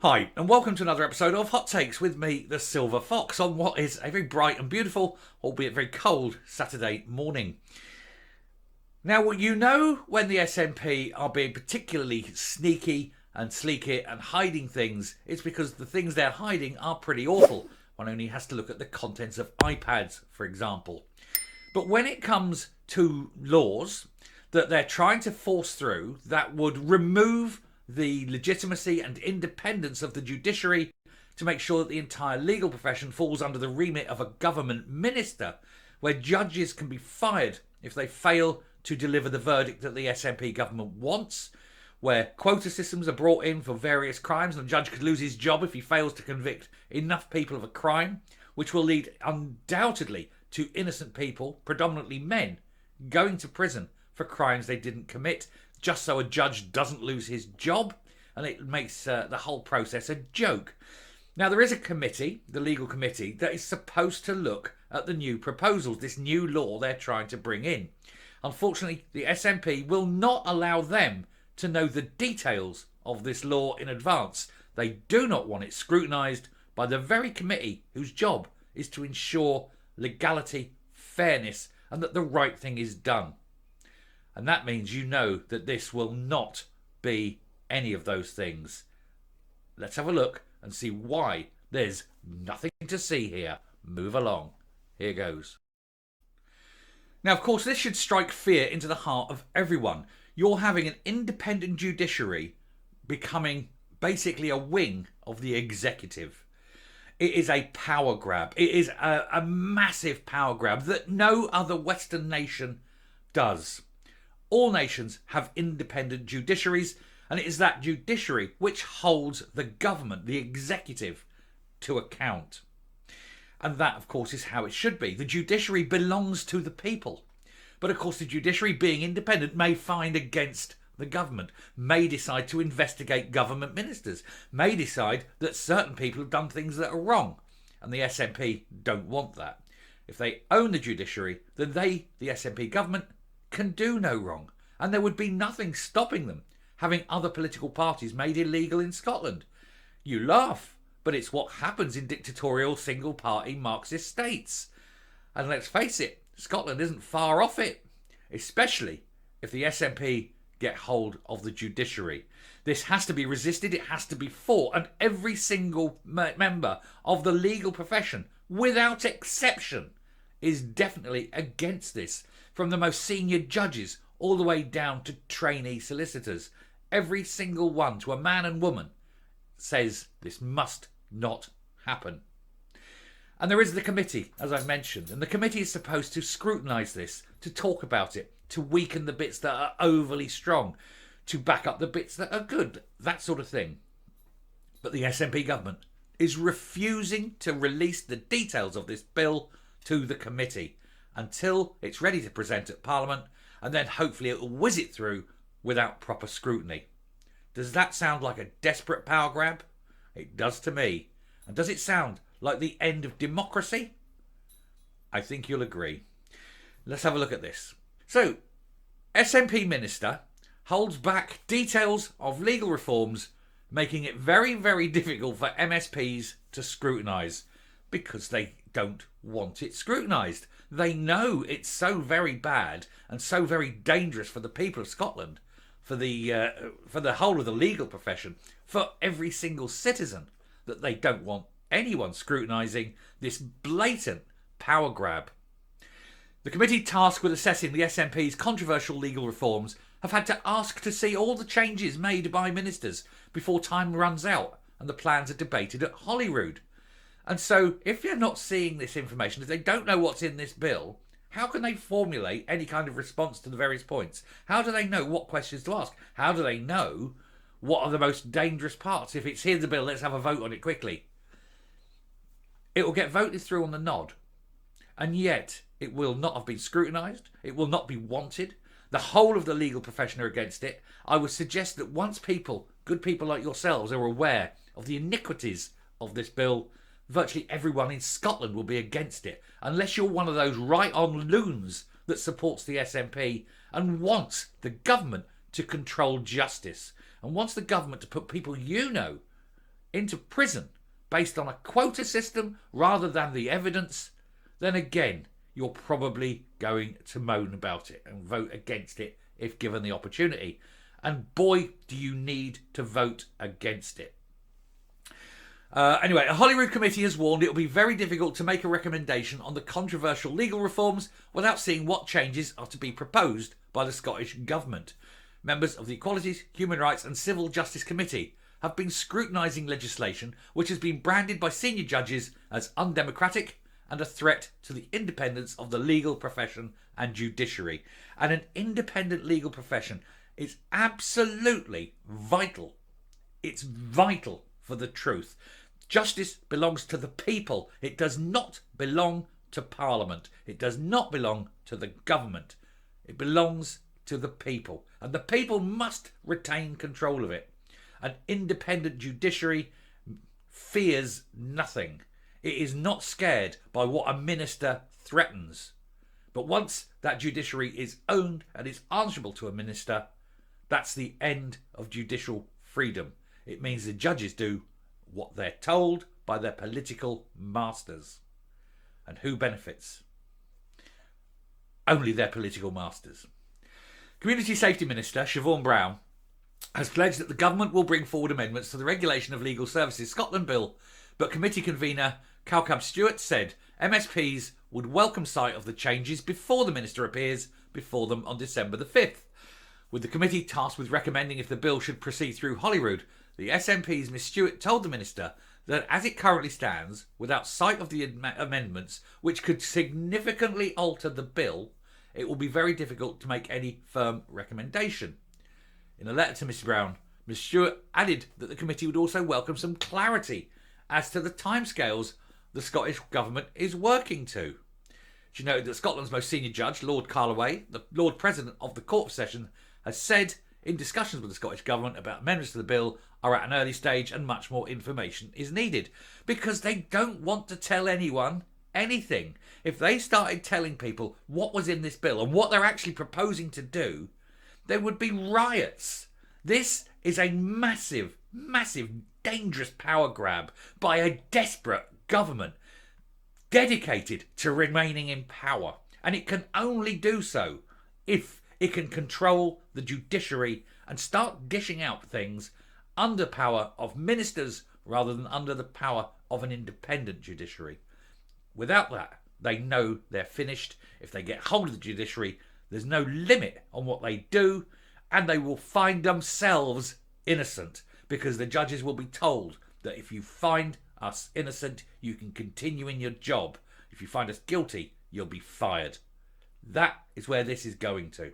Hi, and welcome to another episode of Hot Takes with me, the Silver Fox, on what is a very bright and beautiful, albeit very cold, Saturday morning. Now, you know when the SNP are being particularly sneaky and sleeky and hiding things, it's because the things they're hiding are pretty awful. One only has to look at the contents of iPads, for example. But when it comes to laws that they're trying to force through that would remove the legitimacy and independence of the judiciary to make sure that the entire legal profession falls under the remit of a government minister, where judges can be fired if they fail to deliver the verdict that the SNP government wants, where quota systems are brought in for various crimes and the judge could lose his job if he fails to convict enough people of a crime, which will lead undoubtedly to innocent people, predominantly men, going to prison for crimes they didn't commit, just so a judge doesn't lose his job, and it makes the whole process a joke. Now, there is a committee, the legal committee, that is supposed to look at the new proposals, this new law they're trying to bring in. Unfortunately, the SNP will not allow them to know the details of this law in advance. They do not want it scrutinised by the very committee whose job is to ensure legality, fairness, and that the right thing is done. And that means you know that this will not be any of those things. Let's have a look and see why there's nothing to see here. Move along. Here goes. Now, of course, this should strike fear into the heart of everyone. You're having an independent judiciary becoming basically a wing of the executive. It is a power grab. It is a massive power grab that no other Western nation does. All nations have independent judiciaries, and it is that judiciary which holds the government, the executive, to account. And that, of course, is how it should be. The judiciary belongs to the people. But, of course, the judiciary, being independent, may find against the government, may decide to investigate government ministers, may decide that certain people have done things that are wrong. And the SNP don't want that. If they own the judiciary, then they, the SNP government, can do no wrong, and there would be nothing stopping them having other political parties made illegal in Scotland. You laugh, but it's what happens in dictatorial single-party Marxist states. And let's face it, Scotland isn't far off it, especially if the SNP get hold of the judiciary. This has to be resisted, it has to be fought, and every single member of the legal profession, without exception, is definitely against this. From the most senior judges all the way down to trainee solicitors. Every single one, to a man and woman, says this must not happen. And there is the committee, as I've mentioned, and the committee is supposed to scrutinise this, to talk about it, to weaken the bits that are overly strong, to back up the bits that are good, that sort of thing. But the SNP government is refusing to release the details of this bill to the committee until it's ready to present at Parliament, and then hopefully it will whiz it through without proper scrutiny. Does that sound like a desperate power grab? It does to me. And does it sound like the end of democracy? I think you'll agree. Let's have a look at this. So, SNP minister holds back details of legal reforms, making it very, very difficult for MSPs to scrutinise because they don't want it scrutinised. They know it's so very bad and so very dangerous for the people of Scotland, for the whole of the legal profession, for every single citizen, that they don't want anyone scrutinising this blatant power grab. The committee tasked with assessing the SNP's controversial legal reforms have had to ask to see all the changes made by ministers before time runs out and the plans are debated at Holyrood. And so, if you're not seeing this information, if they don't know what's in this bill, how can they formulate any kind of response to the various points? How do they know what questions to ask? How do they know what are the most dangerous parts? If it's here's the bill, let's have a vote on it quickly. It will get voted through on the nod. And yet, it will not have been scrutinised. It will not be wanted. The whole of the legal profession are against it. I would suggest that once people, good people like yourselves, are aware of the iniquities of this bill, virtually everyone in Scotland will be against it, unless you're one of those right-on loons that supports the SNP and wants the government to control justice and wants the government to put people you know into prison based on a quota system rather than the evidence, then again, you're probably going to moan about it and vote against it if given the opportunity. And boy, do you need to vote against it. Anyway, a Holyrood committee has warned it will be very difficult to make a recommendation on the controversial legal reforms without seeing what changes are to be proposed by the Scottish Government. Members of the Equalities, Human Rights and Civil Justice Committee have been scrutinising legislation which has been branded by senior judges as undemocratic and a threat to the independence of the legal profession and judiciary. And an independent legal profession is absolutely vital. It's vital for the truth. Justice belongs to the people. It does not belong to Parliament. It does not belong to the government. It belongs to the people. And the people must retain control of it. An independent judiciary fears nothing. It is not scared by what a minister threatens. But once that judiciary is owned and is answerable to a minister, that's the end of judicial freedom. It means the judges do what they're told by their political masters. And who benefits? Only their political masters. Community Safety Minister Siobhan Brown has pledged that the government will bring forward amendments to the Regulation of Legal Services Scotland Bill, but committee convener Calcab Stewart said MSPs would welcome sight of the changes before the minister appears before them on December the 5th. With the committee tasked with recommending if the bill should proceed through Holyrood, the SNP's Miss Stewart told the minister that as it currently stands, without sight of the amendments which could significantly alter the bill, it will be very difficult to make any firm recommendation. In a letter to Miss Brown, Miss Stewart added that the committee would also welcome some clarity as to the timescales the Scottish Government is working to. She noted that Scotland's most senior judge, Lord Carlaway, the Lord President of the Court of Session, has said in discussions with the Scottish Government about amendments to the bill are at an early stage and much more information is needed because they don't want to tell anyone anything. If they started telling people what was in this bill and what they're actually proposing to do, there would be riots. This is a massive, massive, dangerous power grab by a desperate government dedicated to remaining in power. And it can only do so if it can control the judiciary and start dishing out things under power of ministers rather than under the power of an independent judiciary. Without that, they know they're finished. If they get hold of the judiciary, there's no limit on what they do, and they will find themselves innocent because the judges will be told that if you find us innocent, you can continue in your job. If you find us guilty, you'll be fired. That is where this is going to.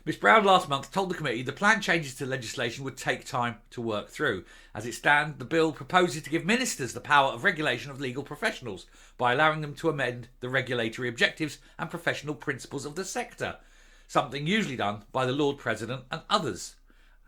Miss Brown last month told the committee the planned changes to legislation would take time to work through. As it stands, the bill proposes to give ministers the power of regulation of legal professionals by allowing them to amend the regulatory objectives and professional principles of the sector, something usually done by the Lord President and others.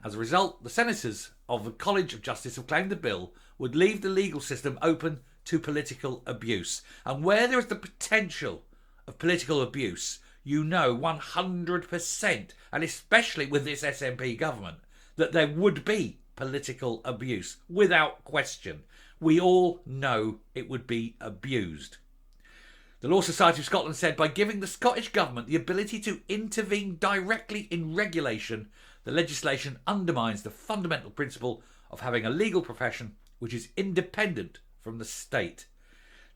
As a result, the senators of the College of Justice have claimed the bill would leave the legal system open to political abuse. And where there is the potential of political abuse, you know 100%, and especially with this SNP government, that there would be political abuse, without question. We all know it would be abused. The Law Society of Scotland said by giving the Scottish Government the ability to intervene directly in regulation, the legislation undermines the fundamental principle of having a legal profession which is independent from the state.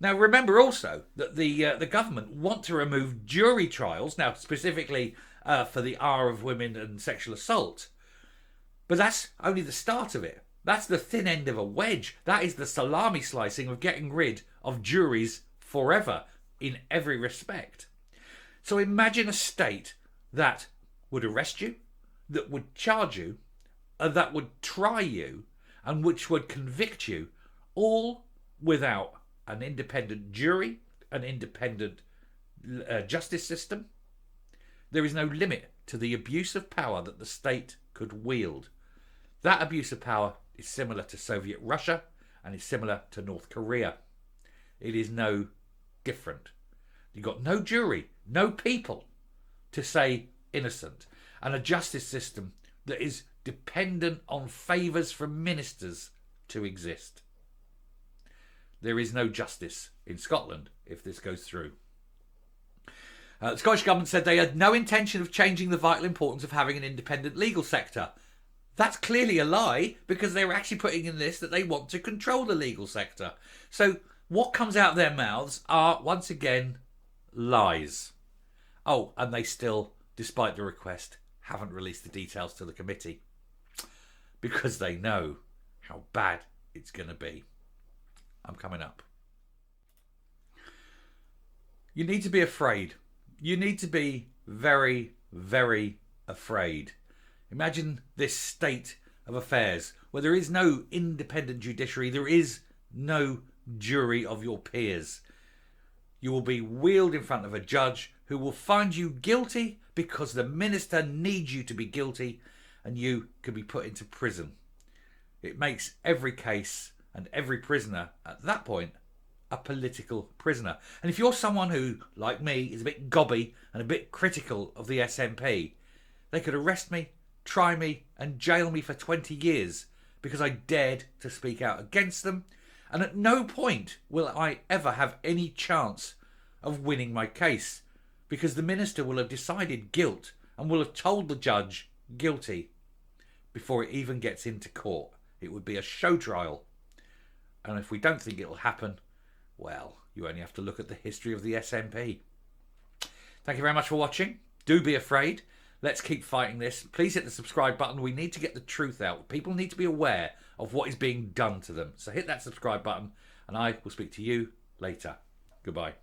Now, remember also that the government want to remove jury trials, now specifically for the R of women and sexual assault. But that's only the start of it. That's the thin end of a wedge. That is the salami slicing of getting rid of juries forever in every respect. So imagine a state that would arrest you, that would charge you, that would try you, and which would convict you, all without an independent jury, an independent justice system. There is no limit to the abuse of power that the state could wield. That abuse of power is similar to Soviet Russia and is similar to North Korea. It is no different. You've got no jury, no people to say innocent, and a justice system that is dependent on favours from ministers to exist. There is no justice in Scotland if this goes through. The Scottish Government said they had no intention of changing the vital importance of having an independent legal sector. That's clearly a lie, because they were actually putting in this that they want to control the legal sector. So what comes out of their mouths are, once again, lies. Oh, and they still, despite the request, haven't released the details to the committee, because they know how bad it's going to be. I'm coming up. You need to be afraid. You need to be very, very afraid. Imagine this state of affairs where there is no independent judiciary, there is no jury of your peers. You will be wheeled in front of a judge who will find you guilty because the minister needs you to be guilty, and you could be put into prison. It makes every case and every prisoner at that point a political prisoner. And if you're someone who, like me, is a bit gobby and a bit critical of the SNP, they could arrest me, try me and jail me for 20 years because I dared to speak out against them. And at no point will I ever have any chance of winning my case, because the minister will have decided guilt and will have told the judge guilty before it even gets into court. It would be a show trial. And if we don't think it'll happen, well, you only have to look at the history of the SNP. Thank you very much for watching. Do be afraid. Let's keep fighting this. Please hit the subscribe button. We need to get the truth out. People need to be aware of what is being done to them. So hit that subscribe button, and I will speak to you later. Goodbye.